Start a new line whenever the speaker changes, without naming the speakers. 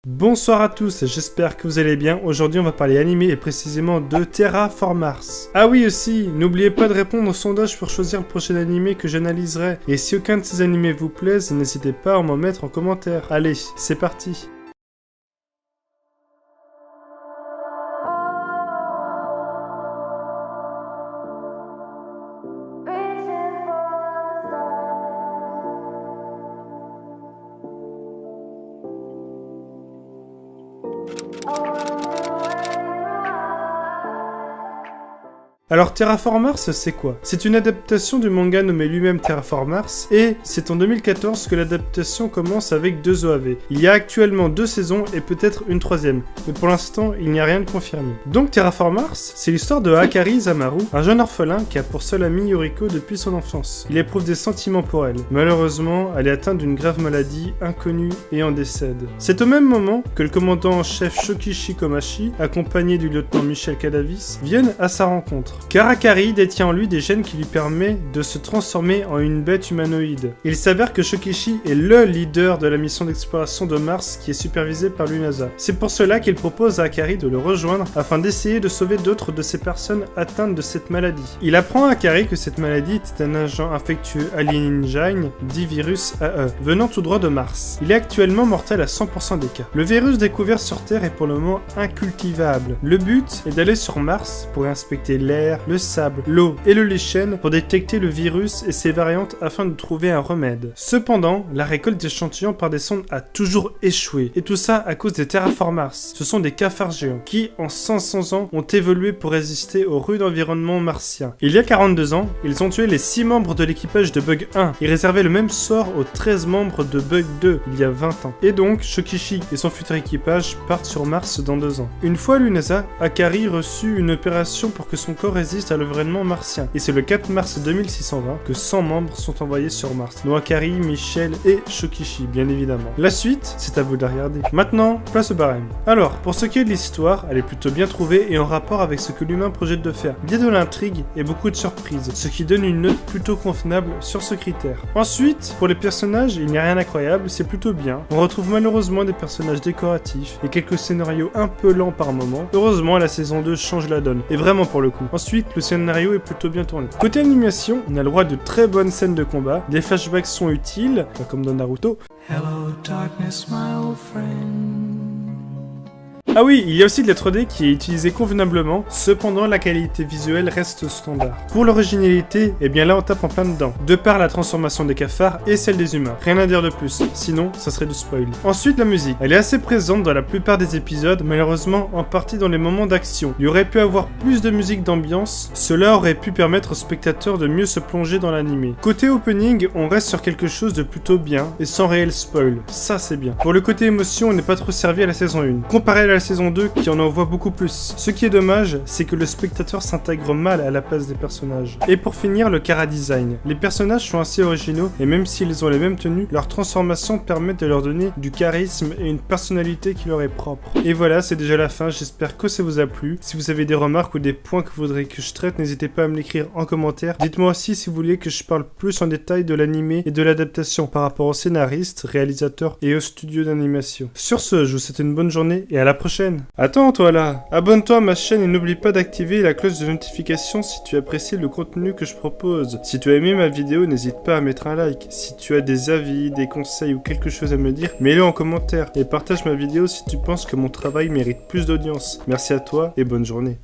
Bonsoir à tous, j'espère que vous allez bien. Aujourd'hui on va parler animé et précisément de Terraform Mars. Ah oui aussi, n'oubliez pas de répondre au sondage pour choisir le prochain animé que j'analyserai. Et si aucun de ces animés vous plaise, n'hésitez pas à m'en mettre en commentaire. Allez, c'est parti. Alors Terraform Mars, c'est quoi? C'est une adaptation du manga nommé lui-même Terraform Mars, et c'est en 2014 que l'adaptation commence avec 2 OAV. Il y a actuellement 2 saisons et peut-être une 3e, mais pour l'instant il n'y a rien de confirmé. Donc Terraform Mars, c'est l'histoire de Akari Zamaru, un jeune orphelin qui a pour seule amie Yoriko depuis son enfance. Il éprouve des sentiments pour elle. Malheureusement, elle est atteinte d'une grave maladie inconnue et en décède. C'est au même moment que le commandant en chef Shokichi Komachi, accompagné du lieutenant Michel Cadavis, viennent à sa rencontre. Car Akari détient en lui des gènes qui lui permettent de se transformer en une bête humanoïde. Il s'avère que Shokichi est le leader de la mission d'exploration de Mars qui est supervisée par l'UNASA. C'est pour cela qu'il propose à Akari de le rejoindre afin d'essayer de sauver d'autres de ces personnes atteintes de cette maladie. Il apprend à Akari que cette maladie est un agent infectieux alien-gène, dit virus AE, venant tout droit de Mars. Il est actuellement mortel à 100% des cas. Le virus découvert sur Terre est pour le moment incultivable. Le but est d'aller sur Mars pour inspecter l'air, le sable, l'eau et le lichen pour détecter le virus et ses variantes afin de trouver un remède. Cependant, la récolte d'échantillons par des sondes a toujours échoué, et tout ça à cause des Terraform Mars. Ce sont des cafards géants qui, en 500 ans, ont évolué pour résister au rude environnement martien. Il y a 42 ans, ils ont tué les 6 membres de l'équipage de Bug 1 et réservé le même sort aux 13 membres de Bug 2 il y a 20 ans. Et donc, Shokichi et son futur équipage partent sur Mars dans 2 ans. Une fois à l'UNASA, Akari reçut une opération pour que son corps résiste à l'environnement martien. Et c'est le 4 mars 2620 que 100 membres sont envoyés sur Mars, dont Akari, Michel et Shokichi, bien évidemment. La suite, c'est à vous de la regarder. Maintenant, place au barème. Alors, pour ce qui est de l'histoire, elle est plutôt bien trouvée et en rapport avec ce que l'humain projette de faire. Il y a de l'intrigue et beaucoup de surprises, ce qui donne une note plutôt convenable sur ce critère. Ensuite, pour les personnages, il n'y a rien d'incroyable, c'est plutôt bien. On retrouve malheureusement des personnages décoratifs et quelques scénarios un peu lents par moment. Heureusement, la saison 2 change la donne, et vraiment pour le coup. Ensuite, le scénario est plutôt bien tourné. Côté animation, on a le droit de très bonnes scènes de combat, des flashbacks sont utiles, pas comme dans Naruto. Hello, darkness, my old friend. Ah oui, il y a aussi de la 3D qui est utilisée convenablement, cependant la qualité visuelle reste standard. Pour l'originalité, eh bien là on tape en plein dedans, de par la transformation des cafards et celle des humains. Rien à dire de plus, sinon ça serait du spoil. Ensuite la musique, elle est assez présente dans la plupart des épisodes, malheureusement en partie dans les moments d'action. Il y aurait pu avoir plus de musique d'ambiance, cela aurait pu permettre aux spectateurs de mieux se plonger dans l'animé. Côté opening, on reste sur quelque chose de plutôt bien et sans réel spoil, ça c'est bien. Pour le côté émotion, on n'est pas trop servi à la saison 1, comparé à la saison 2 qui en envoie beaucoup plus. Ce qui est dommage, c'est que le spectateur s'intègre mal à la place des personnages. Et pour finir, le chara-design. Les personnages sont assez originaux et même s'ils ont les mêmes tenues, leur transformation permet de leur donner du charisme et une personnalité qui leur est propre. Et voilà, c'est déjà la fin, j'espère que ça vous a plu. Si vous avez des remarques ou des points que vous voudriez que je traite, n'hésitez pas à me l'écrire en commentaire. Dites-moi aussi si vous voulez que je parle plus en détail de l'animé et de l'adaptation par rapport aux scénaristes, réalisateurs et aux studios d'animation. Sur ce, je vous souhaite une bonne journée et à la prochaine. Attends toi là, abonne-toi à ma chaîne et n'oublie pas d'activer la cloche de notification si tu apprécies le contenu que je propose. Si tu as aimé ma vidéo, n'hésite pas à mettre un like. Si tu as des avis, des conseils ou quelque chose à me dire, mets-le en commentaire et partage ma vidéo si tu penses que mon travail mérite plus d'audience. Merci à toi et bonne journée.